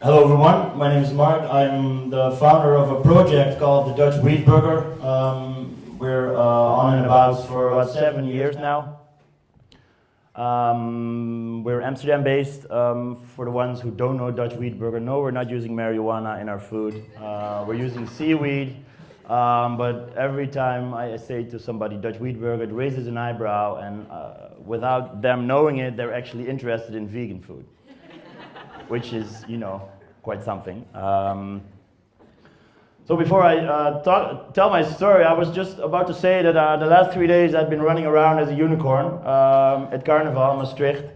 Hello everyone, my name is Mark. I'm the founder of a project called the Dutch Weedburger. We're on and about for about 7 years now. We're Amsterdam based. For the ones who don't know Dutch Weedburger, no, we're not using marijuana in our food. We're using seaweed. But every time I say to somebody Dutch Weedburger, it raises an eyebrow, and without them knowing it, they're actually interested in vegan food. Which is, you know, quite something. So before I tell my story, I was just about to say that the last 3 days I've been running around as a unicorn at Carnival, Maastricht.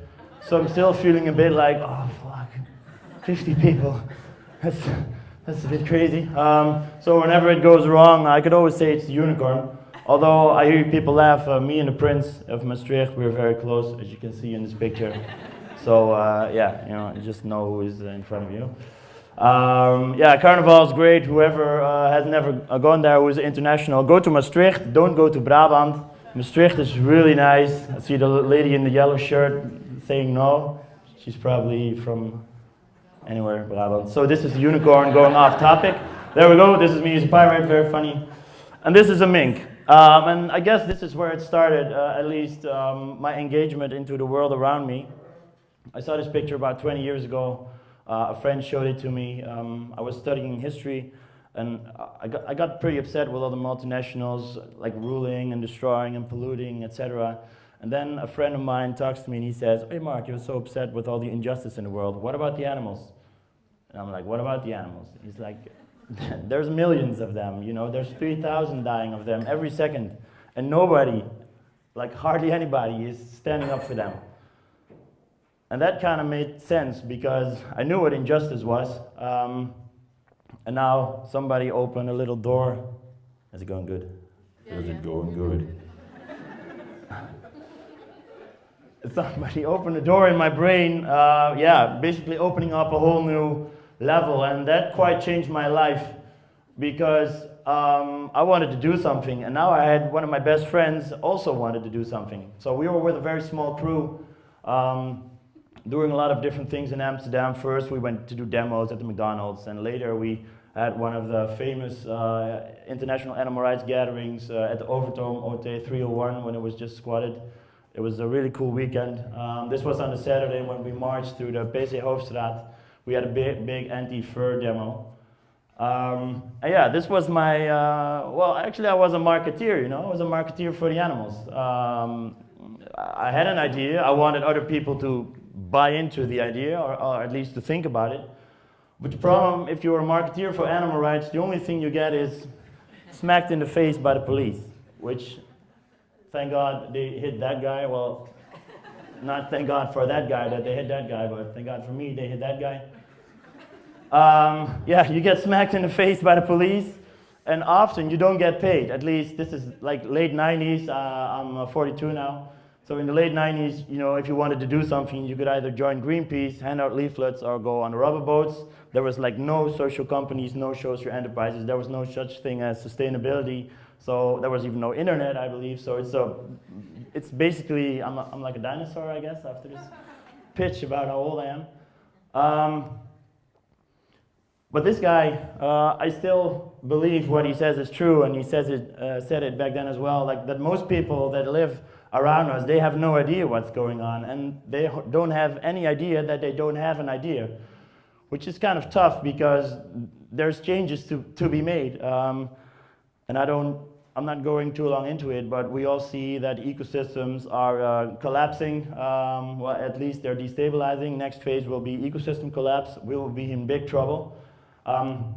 So I'm still feeling a bit like, oh fuck, 50 people. That's a bit crazy. So whenever it goes wrong, I could always say it's the unicorn. Although I hear people laugh, me and the Prince of Maastricht, we're very close, as you can see in this picture. So yeah, you know, you just know who is in front of you. Yeah, Carnival is great. Whoever has never gone there, who is international, go to Maastricht. Don't go to Brabant. Maastricht is really nice. I see the lady in the yellow shirt saying no. She's probably from anywhere, Brabant. So this is the unicorn going off topic. There we go. This is me as a pirate, very funny. And this is a mink. And I guess this is where it started, at least my engagement into the world around me. I saw this picture about 20 years ago. A friend showed it to me. I was studying history, and I got pretty upset with all the multinationals, like ruling and destroying and polluting, etc. And then a friend of mine talks to me and he says, "Hey Mark, you're so upset with all the injustice in the world. What about the animals?" And I'm like, "What about the animals?" He's like, "There's millions of them, you know, there's 3,000 dying of them every second. And nobody, like hardly anybody, is standing up for them." And that kind of made sense because I knew what injustice was. And now somebody opened a little door. Is it going good? Yeah, Is yeah. it going good? Somebody opened a door in my brain, yeah, basically opening up a whole new level. And that quite changed my life because I wanted to do something. And now I had one of my best friends also wanted to do something. So we were with a very small crew. Doing a lot of different things in Amsterdam. First we went to do demos at the McDonald's, and later we had one of the famous international animal rights gatherings at the Overtoom OT 301 when it was just squatted. It was a really cool weekend. This was on a Saturday when we marched through the PC Hoofdstraat. We had a big anti-fur demo. And yeah, this was my, well actually I was a marketeer, you know, I was a marketeer for the animals. I had an idea, I wanted other people to buy into the idea, or at least to think about it. But the problem, if you're a marketeer for animal rights, the only thing you get is smacked in the face by the police, which, thank God they hit that guy. Well, not thank God for that guy that they hit that guy, but thank God for me they hit that guy. Yeah, you get smacked in the face by the police, and often you don't get paid. At least this is like late 90s, I'm 42 now. So in the late 90s, you know, if you wanted to do something, you could either join Greenpeace, hand out leaflets, or go on the rubber boats. There was like no social companies, no social enterprises. There was no such thing as sustainability. So there was even no internet, I believe. So it's basically, I'm like a dinosaur, I guess, after this pitch about how old I am. But this guy, I still believe what he says is true, and he says said it back then as well, like that most people that live around us, they have no idea what's going on, and they don't have any idea that they don't have an idea, which is kind of tough because there's changes to be made. And I'm not going too long into it, but we all see that ecosystems are collapsing. Well, at least they're destabilizing. Next phase will be ecosystem collapse. We will be in big trouble. And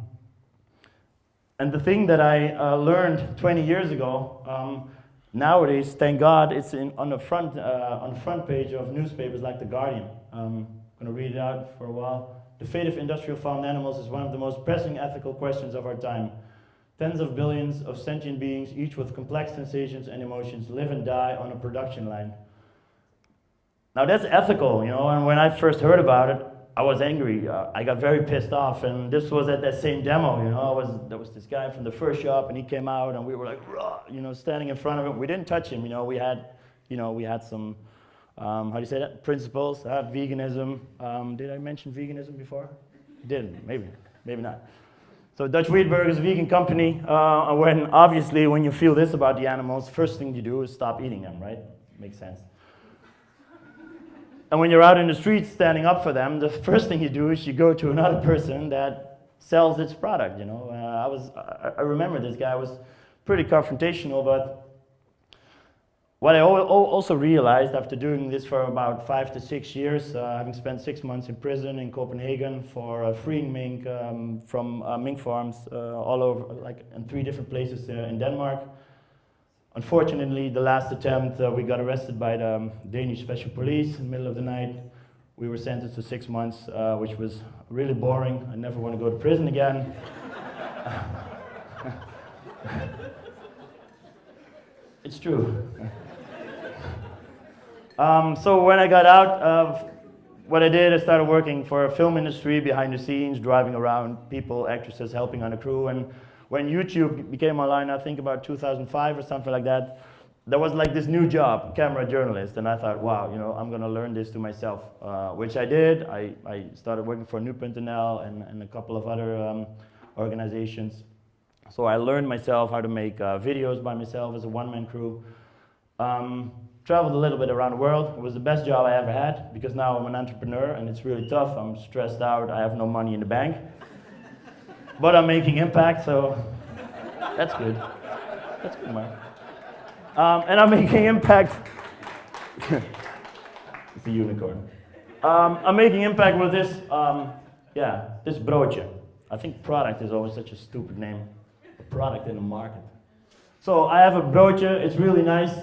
the thing that I learned 20 years ago, nowadays, thank God, it's on the front page of newspapers like The Guardian. I'm going to read it out for a while. "The fate of industrial farmed animals is one of the most pressing ethical questions of our time. Tens of billions of sentient beings, each with complex sensations and emotions, live and die on a production line." Now that's ethical, you know, and when I first heard about it, I was angry. I got very pissed off, and this was at that same demo, you know. There was this guy from the fur shop, and he came out, and we were like, "Rah," you know, standing in front of him. We didn't touch him, you know. We had some, how do you say that? Principles, veganism. Did I mention veganism before? Didn't, maybe not. So Dutch Weedburger is a vegan company, and obviously when you feel this about the animals, first thing you do is stop eating them, right? Makes sense. And when you're out in the streets standing up for them, the first thing you do is you go to another person that sells its product, you know. I remember this guy was pretty confrontational, but what I also realized after doing this for about 5 to 6 years, having spent 6 months in prison in Copenhagen for freeing mink from mink farms all over, like in 3 different places in Denmark. Unfortunately, the last attempt, we got arrested by the Danish Special Police in the middle of the night. We were sentenced to 6 months, which was really boring. I never want to go to prison again. It's true. So when I got out, what I did, I started working for a film industry behind the scenes, driving around people, actresses, helping on the crew. And when YouTube became online, I think about 2005 or something like that, there was like this new job, camera journalist. And I thought, wow, you know, I'm going to learn this to myself, which I did. I started working for Nu.nl and a couple of other organizations. So I learned myself how to make videos by myself as a one-man crew. Traveled a little bit around the world. It was the best job I ever had because now I'm an entrepreneur and it's really tough. I'm stressed out. I have no money in the bank. But I'm making impact, so that's good. That's good, Mark. And I'm making impact. It's a unicorn. I'm making impact with this, this broodje. I think product is always such a stupid name. A product in the market. So I have a broodje. It's really nice.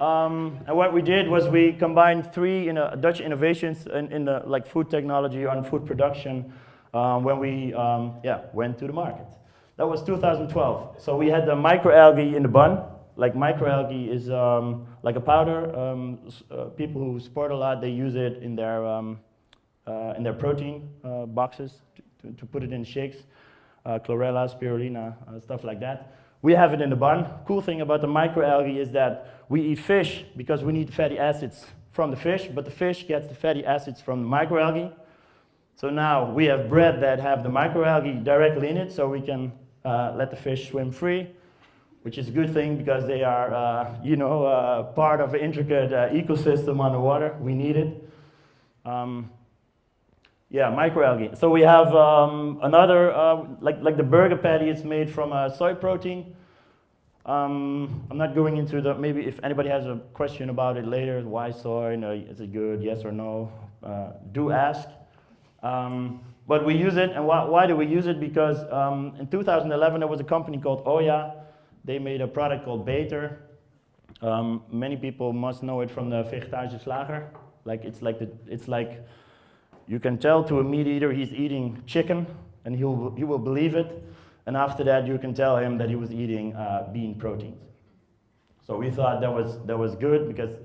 And what we did was we combined 3 Dutch innovations in the food technology and food production when we went to the market. That was 2012. So we had the microalgae in the bun. Like microalgae is like a powder. People who sport a lot, they use it in their protein boxes to put it in shakes. Chlorella, spirulina, stuff like that. We have it in the bun. Cool thing about the microalgae is that we eat fish because we need fatty acids from the fish, but the fish gets the fatty acids from the microalgae. So now we have bread that have the microalgae directly in it, so we can let the fish swim free, which is a good thing because they are, part of an intricate ecosystem underwater. We need it. Microalgae. So we have another, like the burger patty, it's made from soy protein. I'm not going into maybe if anybody has a question about it later, why soy, is it good, yes or no, do ask. But we use it, and why do we use it? Because in 2011 there was a company called Oya. They made a product called Beter. Many people must know it from the vegetarische slager. It's like you can tell to a meat eater he's eating chicken, and he will believe it. And after that, you can tell him that he was eating bean proteins. So we thought that was good because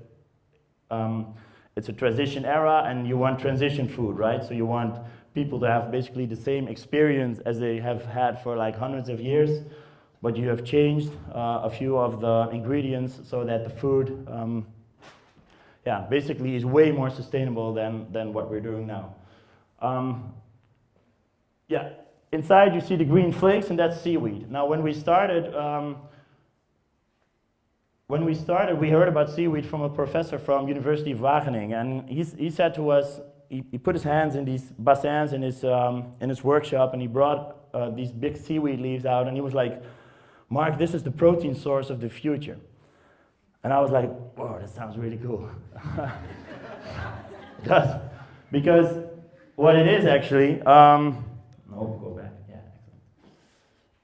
it's a transition era, and you want transition food, right? So you want people to have basically the same experience as they have had for like hundreds of years, but you have changed a few of the ingredients so that the food basically is way more sustainable than what we're doing now. Inside you see the green flakes, and that's seaweed. Now when we started, we heard about seaweed from a professor from University of Wageningen, and he said to us, he put his hands in these bassins in his workshop, and he brought these big seaweed leaves out, and he was like, Mark, this is the protein source of the future. And I was like, whoa, that sounds really cool. It does. Because what it is actually, go back, yeah,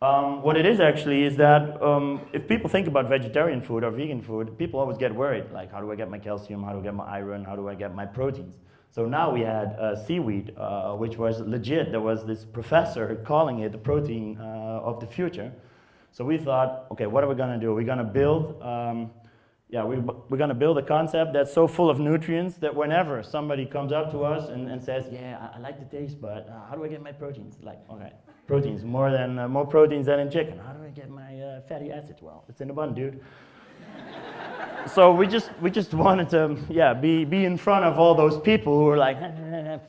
excellent. What it is actually is that if people think about vegetarian food or vegan food, people always get worried, like how do I get my calcium, how do I get my iron, how do I get my proteins? So now we had seaweed, which was legit. There was this professor calling it the protein of the future. So we thought, okay, what are we going to do? We're going to build, we're going to build a concept that's so full of nutrients that whenever somebody comes up to us and says, yeah, I like the taste, but how do I get my proteins? Like, okay, proteins, more proteins than in chicken. How do I get my fatty acids? Well, it's in the bun, dude. So we just wanted to, be in front of all those people who were like,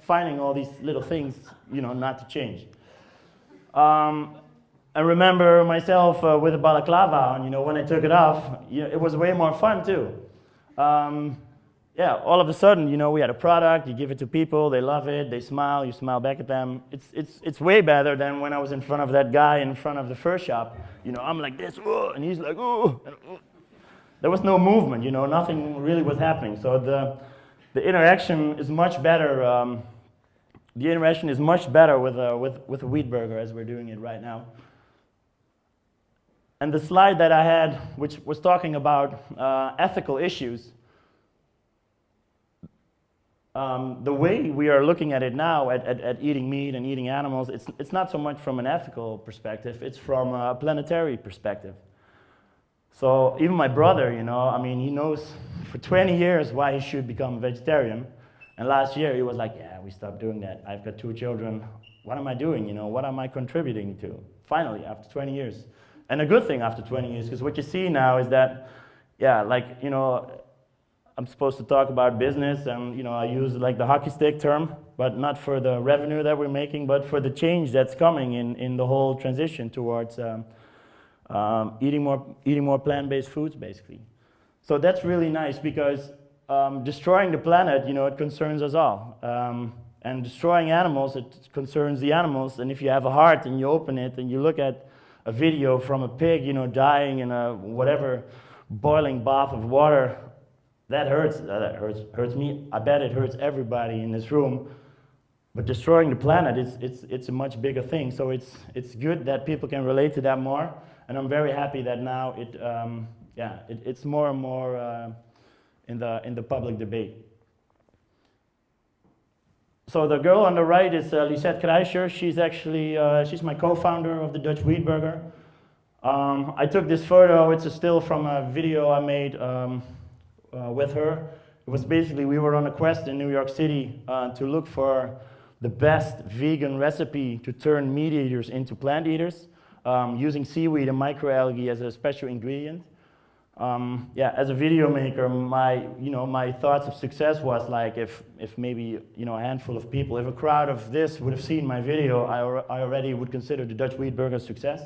finding all these little things, not to change. I remember myself with a balaclava on, when I took it off, it was way more fun too. All of a sudden, we had a product, you give it to people, they love it, they smile, you smile back at them. It's way better than when I was in front of that guy in front of the fur shop. I'm like this, and he's like, oh. There was no movement, nothing really was happening. So the interaction is much better. The interaction is much better with a Weedburger as we're doing it right now. And the slide that I had, which was talking about ethical issues, the way we are looking at it now, at eating meat and eating animals, it's not so much from an ethical perspective, it's from a planetary perspective. So even my brother, he knows for 20 years why he should become a vegetarian. And last year he was like, yeah, we stopped doing that. I've got 2 children. What am I doing? What am I contributing to? Finally, after 20 years. And a good thing after 20 years, because what you see now is that, I'm supposed to talk about business, and I use like the hockey stick term, but not for the revenue that we're making, but for the change that's coming in the whole transition towards eating more plant-based foods, basically. So that's really nice because destroying the planet, it concerns us all. And destroying animals, it concerns the animals. And if you have a heart and you open it and you look at a video from a pig, dying in a whatever boiling bath of water, that hurts. That hurts me. I bet it hurts everybody in this room. But destroying the planet, it's a much bigger thing. So it's good that people can relate to that more. And I'm very happy that now it's more and more in the public debate. So the girl on the right is Lisette Kreischer. She's actually she's my co-founder of the Dutch Weedburger. I took this photo. It's a still from a video I made with her. It was basically, we were on a quest in New York City to look for the best vegan recipe to turn meat eaters into plant eaters, using seaweed and microalgae as a special ingredient. As a video maker, my thoughts of success was like if maybe a handful of people, if a crowd of this would have seen my video, I already would consider the Dutch Weedburger a success.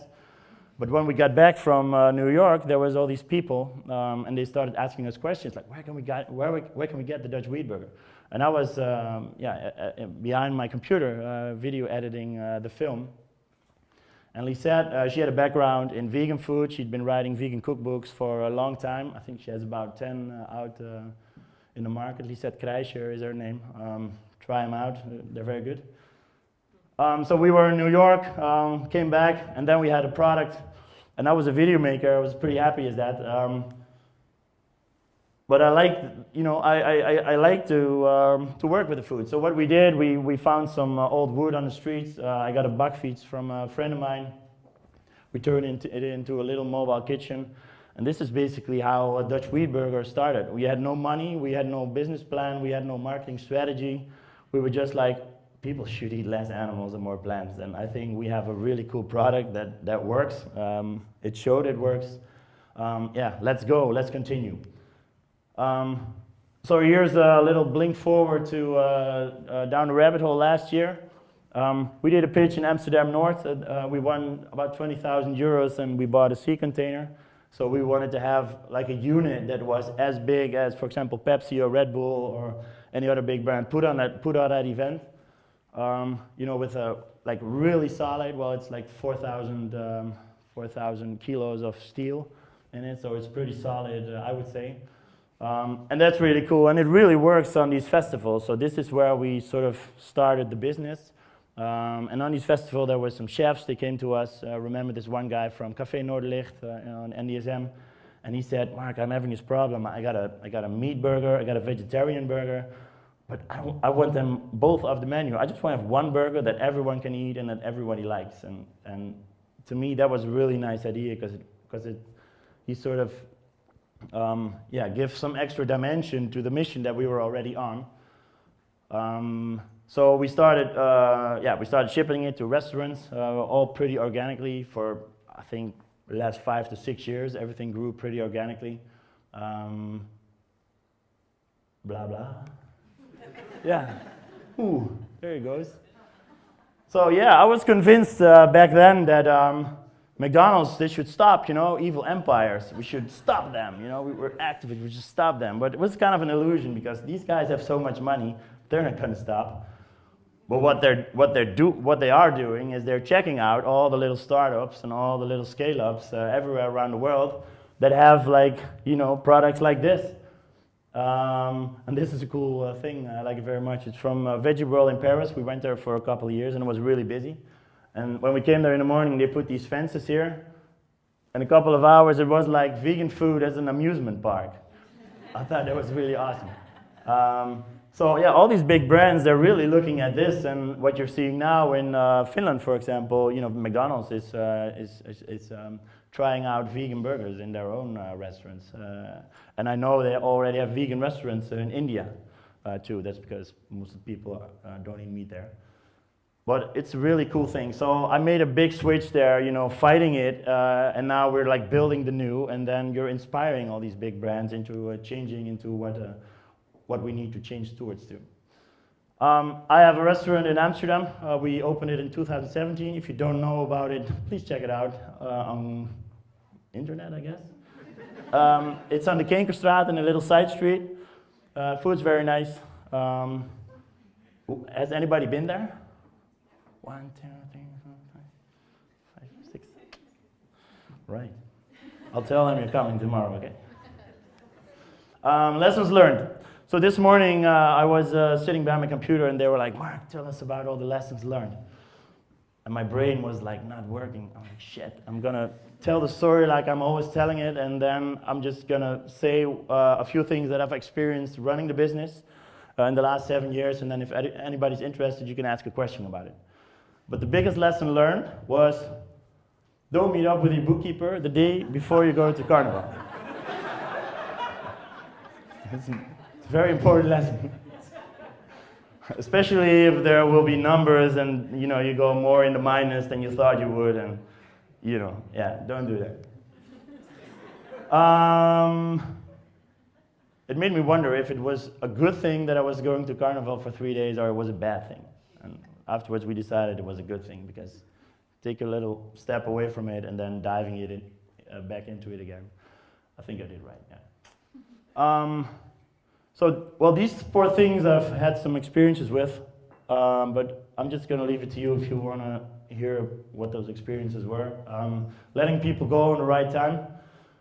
But when we got back from New York, there was all these people, and they started asking us questions like, where can we get the Dutch Weedburger? And I was behind my computer, video editing the film. And Lisette, she had a background in vegan food. She'd been writing vegan cookbooks for a long time. I think she has about 10 out in the market. Lisette Kreischer is her name. Try them out, they're very good. So we were in New York, came back, and then we had a product. And I was a video maker, I was pretty happy as that. But I like, I like to work with the food. So what we did, we found some old wood on the streets. I got a buckfeast from a friend of mine. We turned it into a little mobile kitchen. And this is basically how a Dutch Weedburger started. We had no money, we had no business plan, we had no marketing strategy. We were just like, people should eat less animals and more plants. And I think we have a really cool product that works. It showed it works. Let's go, let's continue. So here's a little blink forward to down the rabbit hole last year. We did a pitch in Amsterdam North. We won about 20,000 euros and we bought a sea container. So we wanted to have like a unit that was as big as, for example, Pepsi or Red Bull or any other big brand put on that event. With a like really solid, well, it's like 4,000 kilos of steel in it, so it's pretty solid, I would say. And that's really cool, and it really works on these festivals. So this is where we sort of started the business. And on these festivals, there were some chefs. They came to us. Remember this one guy from Café Noorderlicht on NDSM, and he said, "Mark, I'm having this problem. I got a meat burger. I got a vegetarian burger, but I want them both off the menu. I just want to have one burger that everyone can eat and that everybody likes." And to me, that was a really nice idea because he sort of give some extra dimension to the mission that we were already on. So we started shipping it to restaurants, all pretty organically for, I think, the last 5 to 6 years. Everything grew pretty organically. Blah, blah. Yeah. Ooh, there he goes. So yeah, I was convinced back then that McDonald's, they should stop, evil empires. We should stop them, we were activists, we should stop them. But it was kind of an illusion because these guys have so much money, they're not going to stop. But what they are doing is they're checking out all the little startups and all the little scale-ups everywhere around the world that have products like this. And this is a cool thing, I like it very much. It's from Veggie World in Paris. We went there for a couple of years and it was really busy. And when we came there in the morning, they put these fences here. In a couple of hours, it was like vegan food as an amusement park. I thought that was really awesome. So yeah, all these big brands, they're really looking at this, and what you're seeing now in Finland, for example, McDonald's is trying out vegan burgers in their own restaurants. And I know they already have vegan restaurants in India too. That's because most of the people don't eat meat there. But it's a really cool thing. So I made a big switch there, fighting it, and now we're like building the new, and then you're inspiring all these big brands into changing into what we need to change towards to. I have a restaurant in Amsterdam. We opened it in 2017. If you don't know about it, please check it out on internet, I guess. It's on the Kinkerstraat in a little side street. Food's very nice. Has anybody been there? 1, 2, 3, 4, 5, 6. Right. I'll tell them you're coming tomorrow, okay? Lessons learned. So this morning I was sitting behind my computer and they were like, Mark, tell us about all the lessons learned. And my brain was like not working. I'm like, shit, I'm gonna tell the story like I'm always telling it, and then I'm just gonna say a few things that I've experienced running the business in the last 7 years, and then if anybody's interested, you can ask a question about it. But the biggest lesson learned was don't meet up with your bookkeeper the day before you go to Carnival. It's a very important lesson. Especially if there will be numbers and you go more in the minus than you thought you would, and yeah, don't do that. It made me wonder if it was a good thing that I was going to Carnival for 3 days or it was a bad thing. And afterwards we decided it was a good thing because take a little step away from it and then diving it back into it again. I think I did right, yeah. So, well, these 4 things I've had some experiences with, but I'm just going to leave it to you if you want to hear what those experiences were. Letting people go in the right time.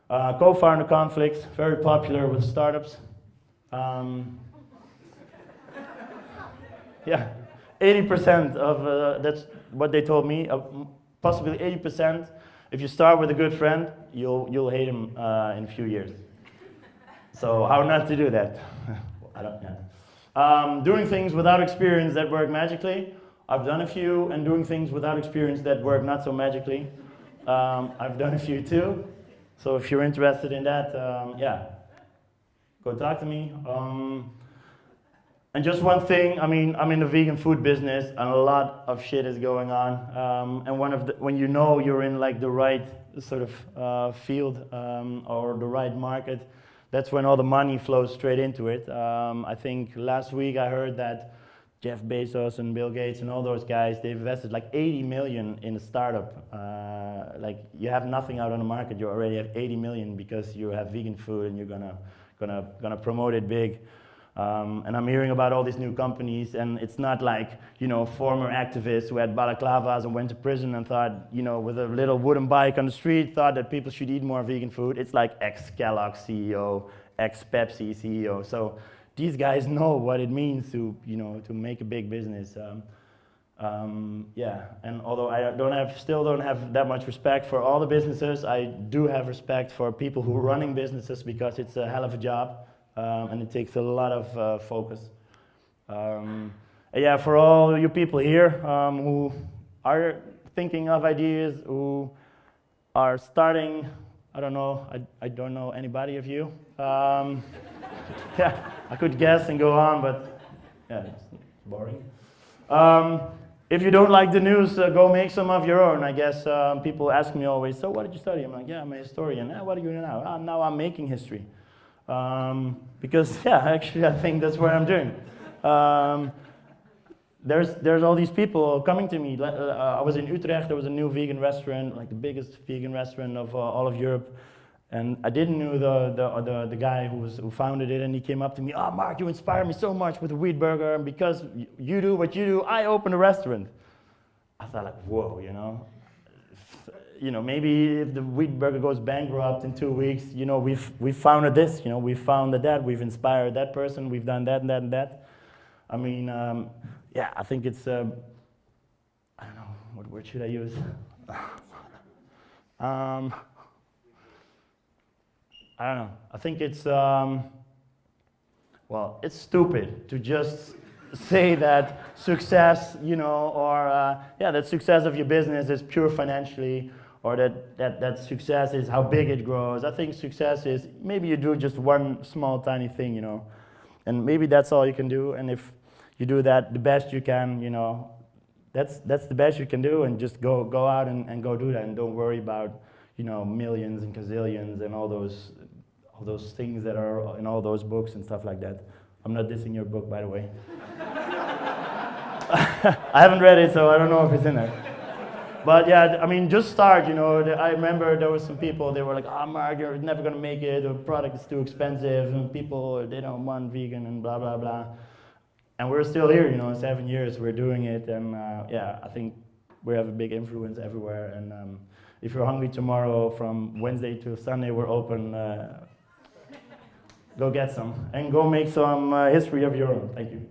Co-founder conflicts, very popular with startups. Yeah, 80% of, that's what they told me, possibly 80%. If you start with a good friend, you'll hate him in a few years. So how not to do that? I don't know. Doing things without experience that work magically. I've done a few, and doing things without experience that work not so magically. I've done a few too. So if you're interested in that, yeah, go talk to me. And just one thing, I mean, I'm in the vegan food business, and a lot of shit is going on. And when you know you're in like the right sort of field or the right market, that's when all the money flows straight into it. I think last week I heard that Jeff Bezos and Bill Gates and all those guys, they've invested like 80 million in a startup. Like you have nothing out on the market, you already have 80 million because you have vegan food and you're gonna promote it big. And I'm hearing about all these new companies, and it's not like, former activists who had balaclavas and went to prison and thought, with a little wooden bike on the street, thought that people should eat more vegan food. It's like ex-Kellogg CEO, ex-Pepsi CEO. So these guys know what it means to, to make a big business. Yeah, and although I still don't have that much respect for all the businesses, I do have respect for people who are running businesses because it's a hell of a job. And it takes a lot of focus. Yeah, for all you people here who are thinking of ideas, who are starting, I don't know, I don't know anybody of you. Yeah, I could guess and go on, but yeah, it's boring. If you don't like the news, go make some of your own. I guess people ask me always, so what did you study? I'm like, yeah, I'm a historian. What do you do now? Now I'm making history. Because, yeah, actually, I think that's what I'm doing. there's all these people coming to me. I was in Utrecht. There was a new vegan restaurant, like the biggest vegan restaurant of all of Europe, and I didn't know the guy who founded it, and he came up to me. Oh, Mark, you inspire me so much with the Weedburger, and because you do what you do, I opened a restaurant. I thought like, whoa, maybe if the Weedburger goes bankrupt in 2 weeks, we've founded this, we've founded that, we've inspired that person, we've done that and that and that. I mean, I think it's, I don't know, what word should I use? I don't know. I think it's, it's stupid to just say that success, that success of your business is pure financially, or that success is how big it grows. I think success is maybe you do just one small tiny thing, and maybe that's all you can do. And if you do that the best you can, that's the best you can do, and just go out and go do that, and don't worry about millions and gazillions and all those things that are in all those books and stuff like that. I'm not dissing your book, by the way. I haven't read it, so I don't know if it's in there. But yeah, I mean, just start, I remember there were some people, they were like, Mark, you're never going to make it, the product is too expensive, and people, they don't want vegan, and blah, blah, blah. And we're still here, 7 years, we're doing it, and I think we have a big influence everywhere. And if you're hungry tomorrow, from Wednesday to Sunday, we're open. Go get some, and go make some history of your own. Thank you.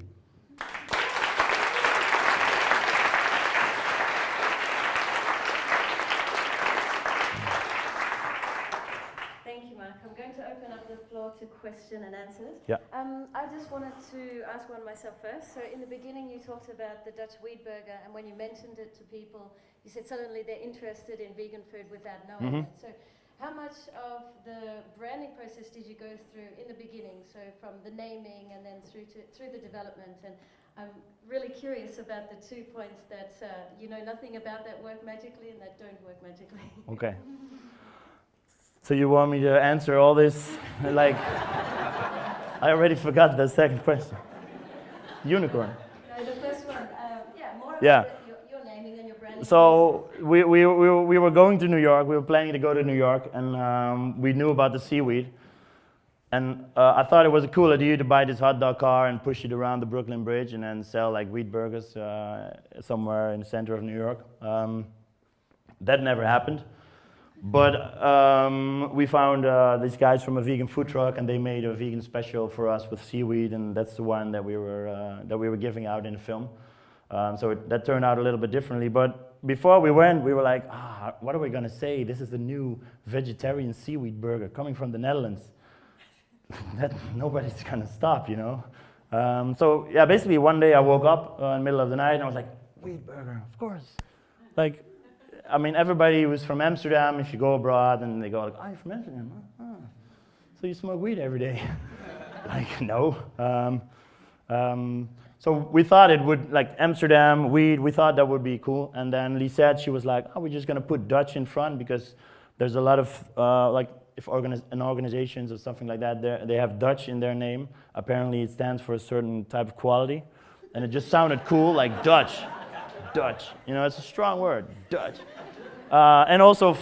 Thank you, Mark. I'm going to open up the floor to question and answers. Yeah. I just wanted to ask one myself first. So in the beginning you talked about the Dutch Weedburger, and when you mentioned it to people, you said suddenly they're interested in vegan food without knowing it. So how much of the branding process did you go through in the beginning? So from the naming and then through the development. And I'm really curious about the 2 points that you know nothing about that work magically and that don't work magically. Okay. So you want me to answer all this? Like, I already forgot the second question. Unicorn. No, the first one. More about your naming and your branding. So we were going to New York. We were planning to go to New York, and we knew about the seaweed. And I thought it was a cool idea to buy this hot dog car and push it around the Brooklyn Bridge and then sell like Weedburgers somewhere in the center of New York. That never happened. But we found these guys from a vegan food truck, and they made a vegan special for us with seaweed, and that's the one that we were giving out in the film. So that turned out a little bit differently. But before we went, we were like, what are we gonna say? This is the new vegetarian seaweed burger coming from the Netherlands. That nobody's gonna stop, So yeah, basically one day I woke up in the middle of the night and I was like, Weedburger, of course. Like, I mean, everybody was from Amsterdam. If you go abroad, and they go like, "Oh, you're from Amsterdam? So you smoke weed every day?" Like, no. So we thought it would, like Amsterdam, weed, we thought that would be cool. And then Lisette, she was like, we're just going to put Dutch in front because there's a lot of, if in organizations or something like that, they have Dutch in their name. Apparently it stands for a certain type of quality. And it just sounded cool, like Dutch. Dutch. It's a strong word, Dutch. And also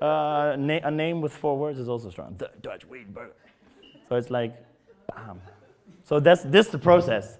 a name with 4 words is also strong. The Dutch Weedburger. So it's like, bam. So this is the process.